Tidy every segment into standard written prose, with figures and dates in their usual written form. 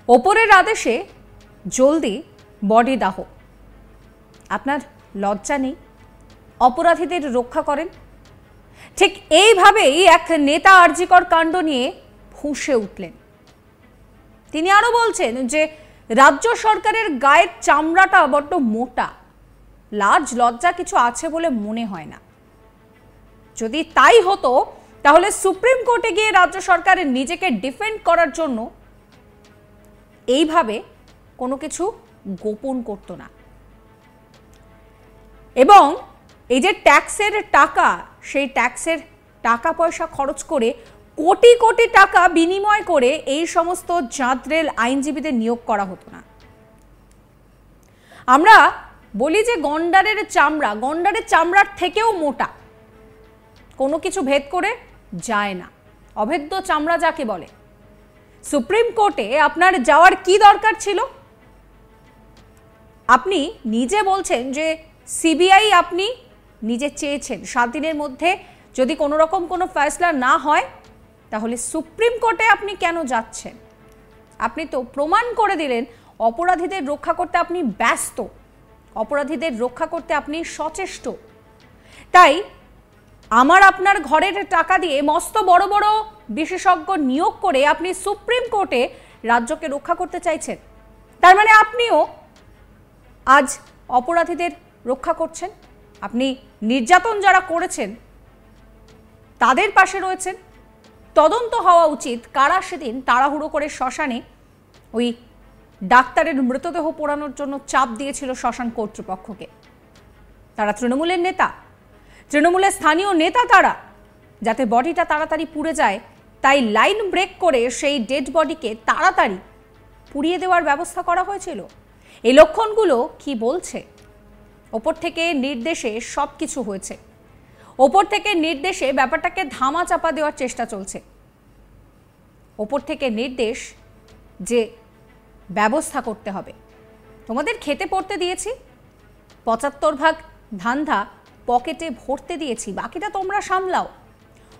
ওপরের আদেশে জলদি বডি দাহ। আপনার লজ্জা নেই? অপরাধীদের রক্ষা করেন। ঠিক এইভাবেই এক নেতা আরজিকর কাণ্ড নিয়ে ফুঁসে উঠলেন। তিনি আরো বলছেন যে রাজ্য সরকারের গায়ের চামড়াটা বড্ড মোটা, লাজ লজ্জা কিছু আছে বলে মনে হয় না। যদি তাই হতো তাহলে সুপ্রিম কোর্টে গিয়ে রাজ্য সরকারের নিজেকে ডিফেন্ড করার জন্য এইভাবে কোনো কিছু গোপন করতো না। এবং এই যে ট্যাক্সের টাকা, সেই ট্যাক্সের টাকা পয়সা খরচ করে কোটি কোটি টাকা বিনিময় করে এই সমস্ত জাঁতরেল আইনজীবীদের নিয়োগ করা হতো না। আমরা বলি যে গন্ডারের চামড়ার থেকেও মোটা, কোনো কিছু ভেদ করে যায় না, অভেদ্য চামড়া যাকে বলে। সুপ্রিম কোর্টে আপনার যাওয়ার কি দরকার ছিল? আপনি নিজে বলছেন যে সিবিআই আপনি নিজে চেয়েছেন 7 দিনের মধ্যে যদি কোনো রকম কোনো ফয়সলা না হয় তাহলে সুপ্রিম কোর্টে আপনি কেন যাচ্ছেন? আপনি তো প্রমাণ করে দিলেন অপরাধীদের রক্ষা করতে আপনি ব্যস্ত, অপরাধীদের রক্ষা করতে আপনি সচেষ্ট। তাই আমার আপনার ঘরের টাকা দিয়ে মস্ত বড় বড় বিশেষজ্ঞ নিয়োগ করে আপনি সুপ্রিম কোর্টে রাজ্যকে রক্ষা করতে চাইছেন। তার মানে আপনিও আজ অপরাধীদের রক্ষা করছেন। আপনি নির্যাতন যারা করেছেন তাদের পাশে রয়েছেন। তদন্ত হওয়া উচিত কারা সেদিন তাড়াহুড়ো করে শ্মশানে ওই ডাক্তারের মৃতদেহ পোড়ানোর জন্য চাপ দিয়েছিল শ্মশান কর্তৃপক্ষকে। তারা তৃণমূলের নেতা, তৃণমূলের স্থানীয় নেতা, তারা যাতে বডিটা তাড়াতাড়ি পুড়ে যায় তাই লাইন ব্রেক করে সেই ডেড বডিকে তাড়াতাড়ি পুড়িয়ে দেওয়ার ব্যবস্থা করা হয়েছিল। এই লক্ষণগুলো কি বলছে? ওপর থেকে নির্দেশে সব কিছু হয়েছে, ওপর থেকে নির্দেশে ব্যাপারটাকে ধামা চাপা দেওয়ার চেষ্টা চলছে। ওপর থেকে নির্দেশ যে ব্যবস্থা করতে হবে। তোমাদের খেতে পড়তে দিয়েছি, 75 ধান্দা পকেটে ভরতে দিয়েছি, বাকিটা তোমরা সামলাও।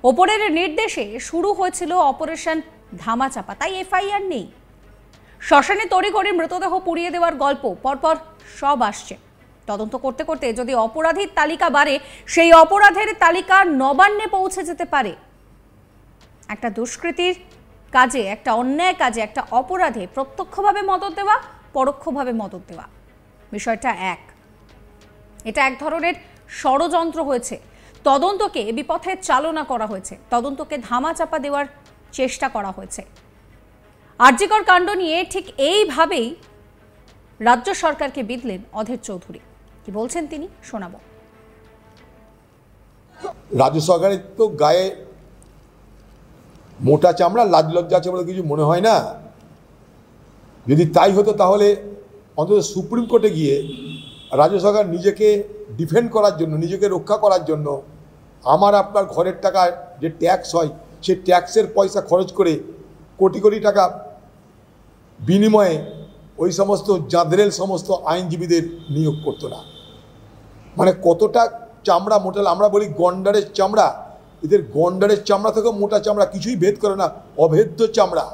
ওপরের নির্দেশে শুরু হয়েছিল অপারেশন ধামাচাপা, তাই এফআইআর নেই। শ্মশানে তড়িঘড়ি মৃতদেহ পুড়িয়ে দেওয়ার গল্প পরপর সব আসছে। তদন্ত করতে করতে যদি অপরাধীর তালিকা বাড়ে, সেই অপরাধের তালিকা নবান্নে পৌঁছে যেতে পারে। একটা দুষ্কৃতির কাজে, একটা অন্যায় কাজে, একটা অপরাধে প্রত্যক্ষভাবে মদত দেওয়া, পরোক্ষভাবে মদত দেওয়া, বিষয়টা এক। এটা এক ধরনের ষড়যন্ত্র হয়েছে। তদন্তকে বিপথে চালনা করা হয়েছে, তদন্তকে ধামাচাপা দেওয়ার চেষ্টা করা হয়েছে। আরজিকর কাণ্ড নিয়ে ঠিক এইভাবেই রাজ্য সরকারকে বিঁধলেন অধীর চৌধুরী। কি বলছেন তিনি শোনাবো। রাজ্য সরকারের তো গায়ে মোটা চামড়া, লাজ লজ্জা আছে বলে কিছু মনে হয় না। যদি তাই হতো তাহলে অন্তত সুপ্রিম কোর্টে গিয়ে রাজ্য সরকার নিজেকে ডিফেন্ড করার জন্য, নিজেকে রক্ষা করার জন্য আমার আপনার ঘরের টাকা যে ট্যাক্স হয় সেই ট্যাক্সের পয়সা খরচ করে কোটি কোটি টাকা বিনিময়ে ওই সমস্ত জাঁদরেল সমস্ত আইনজীবীদের নিয়োগ করতো না। মানে কতটা চামড়া মোটা। আমরা বলি গন্ডারের চামড়া, এদের গন্ডারের চামড়া থেকেও মোটা চামড়া, কিছুই ভেদ করে না, অভেদ্য চামড়া।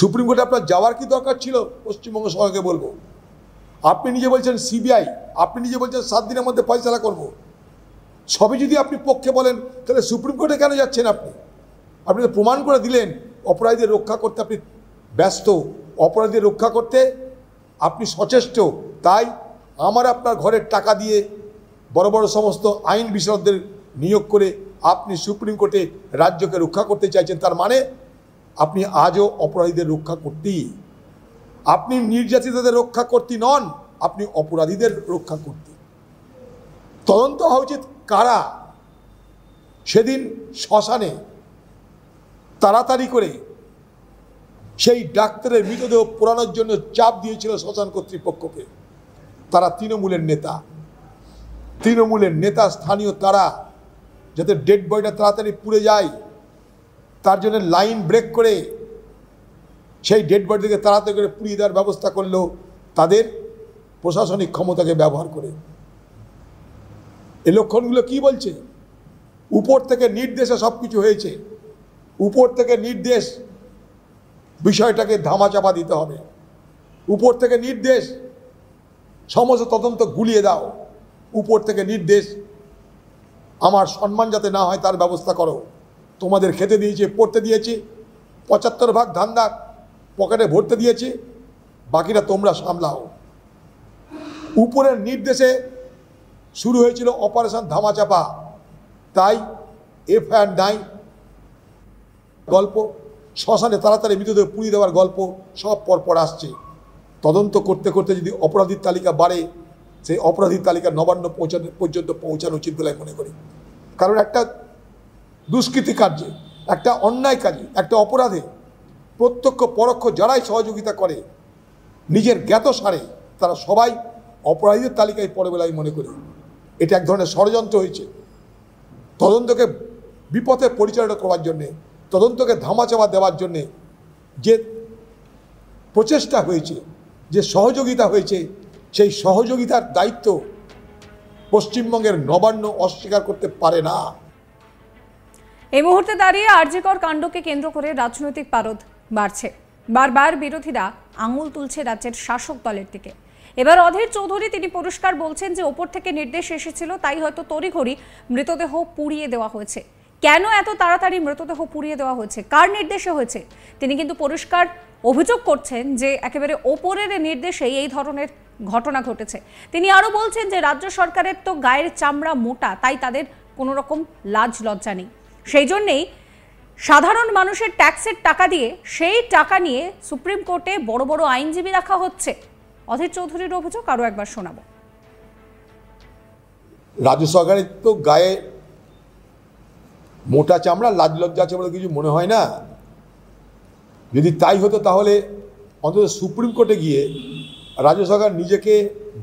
সুপ্রিম কোর্টে আপনার যাওয়ার কি দরকার ছিল? পশ্চিমবঙ্গ সরকারকে বলবো, আপনি নিজে বলছেন সিবিআই, আপনি নিজে বলছেন 7 দিনের মধ্যে ফয়সালা করব। সবই যদি আপনি পক্ষে বলেন তাহলে সুপ্রিম কোর্টে কেন যাচ্ছেন? আপনি তো প্রমাণ করে দিলেন অপরাধীদের রক্ষা করতে আপনি ব্যস্ত, অপরাধীদের রক্ষা করতে আপনি সচেষ্ট। তাই আমার আপনার ঘরের টাকা দিয়ে বড় বড় সমস্ত আইন বিশারদদের নিয়োগ করে আপনি সুপ্রিম কোর্টে রাজ্যকে রক্ষা করতে চাইছেন। তার মানে আপনি আজও অপরাধীদের রক্ষা করতেই, আপনি নির্যাতিতদের রক্ষা করতে নন, আপনি অপরাধীদের রক্ষা করতে। তদন্ত হওয়া উচিত কারা সেদিন শ্মশানে তাড়াতাড়ি করে সেই ডাক্তারের মৃতদেহ পোড়ানোর জন্য চাপ দিয়েছিল শ্মশান কর্তৃপক্ষকে। তারা তৃণমূলের নেতা, স্থানীয়, তারা যাতে ডেড বডিটা তাড়াতাড়ি পুড়ে যায় তার জন্য লাইন ব্রেক করে সেই ডেড বডিকে তাড়াতাড়ি করে পুড়িয়ে দেওয়ার ব্যবস্থা করলো তাদের প্রশাসনিক ক্ষমতাকে ব্যবহার করে। এই লক্ষণগুলো কি বলছে? উপর থেকে নির্দেশে সব কিছু হয়েছে। উপর থেকে নির্দেশ বিষয়টাকে ধামাচাপা দিতে হবে। উপর থেকে নির্দেশ, সমস্ত তদন্ত গুলিয়ে দাও। উপর থেকে নির্দেশ, আমার সম্মান যাতে না হয় তার ব্যবস্থা করো। তোমাদের খেতে দিয়েছি, পড়তে দিয়েছি, 75 ভাগ ধান্দা পকেটে ভরতে দিয়েছি, বাকিটা তোমরা সামলাও। উপরের নির্দেশে শুরু হয়েছিল অপারেশন ধামাচাপা, তাই এফআইআর নাই গল্প, শ্মশানে তাড়াতাড়ি মৃতদেহ পুড়িয়ে দেওয়ার গল্প সব পরপর আসছে। তদন্ত করতে করতে যদি অপরাধীর তালিকা বাড়ে, সেই অপরাধীর তালিকা নবান্ন পর্যন্ত পৌঁছানো উচিত বলে আমি মনে করি। কারণ একটা দুষ্কৃতি কার্যে, একটা অন্যায় কাজে, একটা অপরাধে প্রত্যক্ষ পরোক্ষ যারাই সহযোগিতা করে নিজের জ্ঞাতসারে, তারা সবাই অপরাধীদের তালিকায় পড়ে বলে আমি মনে করি। এটা এক ধরনের ষড়যন্ত্র হয়েছে তদন্তকে বিপথে পরিচালনা করার জন্যে, তদন্তকে ধামাচাপা দেওয়ার জন্যে যে প্রচেষ্টা হয়েছে, যে সহযোগিতা হয়েছে, সেই সহযোগিতার দায়িত্ব পশ্চিমবঙ্গের নবান্ন অস্বীকার করতে পারে না। এই মুহূর্তে দাঁড়িয়ে আরজিকর কাণ্ডকে কেন্দ্র করে রাজনৈতিক পারদ বাড়ছে। বারবার বিরোধীরা আঙুল তুলছে রাজ্যের শাসক দলের দিকে। এবার অধীর চৌধুরী তিনি পরিষ্কার বলছেন যে ওপর থেকে নির্দেশ এসেছিল, তাই হয়তো তড়িঘড়ি মৃতদেহ পুড়িয়ে দেওয়া হয়েছে। কেন এত তাড়াতাড়ি মৃতদেহ পুড়িয়ে দেওয়া হয়েছে, কার নির্দেশে হয়েছে, তিনি কিন্তু পরিষ্কার অভিযোগ করছেন যে একেবারে ওপরের নির্দেশেই এই ধরনের ঘটনা ঘটেছে। তিনি আরও বলছেন যে রাজ্য সরকারের তো গায়ের চামড়া মোটা, তাই তাদের কোনো রকম লাজ লজ্জা নেই। সেই জন্যেই সাধারণ মানুষের ট্যাক্সের টাকা দিয়ে সেই টাকা নিয়ে সুপ্রিম কোর্টে বড় বড় আইনজীবী রাখা হচ্ছে। অধীর চৌধুরীর অভিযোগ আরও একবার শোনাব। রাজ্য সরকারের তো গায়ে মোটা চামড়া, লাজ লজ্জা আছে বলে কিছু মনে হয় না। যদি তাই হতো তাহলে অন্তত সুপ্রিম কোর্টে গিয়ে রাজ্য সরকার নিজেকে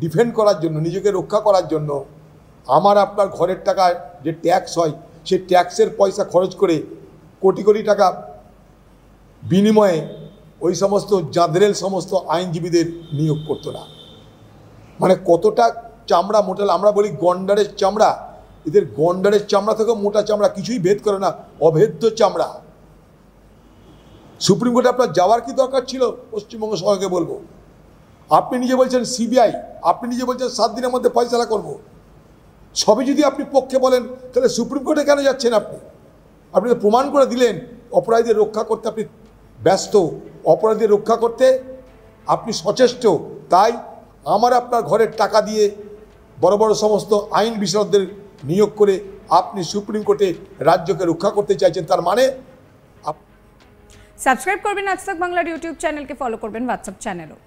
ডিফেন্ড করার জন্য, নিজেকে রক্ষা করার জন্য আমার আপনার ঘরের টাকায় যে ট্যাক্স হয়, সেই ট্যাক্সের পয়সা খরচ করে কোটি কোটি টাকা বিনিময়ে ওই সমস্ত জাঁদরেল সমস্ত আইনজীবীদের নিয়োগ করতো না। মানে কতটা চামড়া মোটা, আমরা বলি গন্ডারের চামড়া, এদের গন্ডারের চামড়া থেকে মোটা চামড়া কিছুই ভেদ করে না, অভেদ্য চামড়া। সুপ্রিম কোর্টে আপনার যাওয়ার কি দরকার ছিল? পশ্চিমবঙ্গ সরকারকে বলবো, আপনি নিজে বলছেন সিবিআই, আপনি নিজে বলছেন 7 দিনের মধ্যে ফয়সালা করব। সবই যদি আপনি পক্ষে বলেন, তাহলে সুপ্রিম কোর্টে কেন যাচ্ছেন? আপনি তো প্রমাণ করে দিলেন অপরাধীদের রক্ষা করতে আপনি ব্যস্ত, অপরাধীদের রক্ষা করতে আপনি সচেষ্ট। তাই আমার আপনার ঘরের টাকা দিয়ে বড় বড় সমস্ত আইন বিশারদদের নিয়োগ করে আপনি সুপ্রিম কোর্টে রাজ্যকে রক্ষা করতে চাইছেন। তার মানে সাবস্ক্রাইব করবেন আজ তাক বাংলার ইউটিউব চ্যানেলকে, ফলো করবেন হোয়াটসঅ্যাপ চ্যানেলও।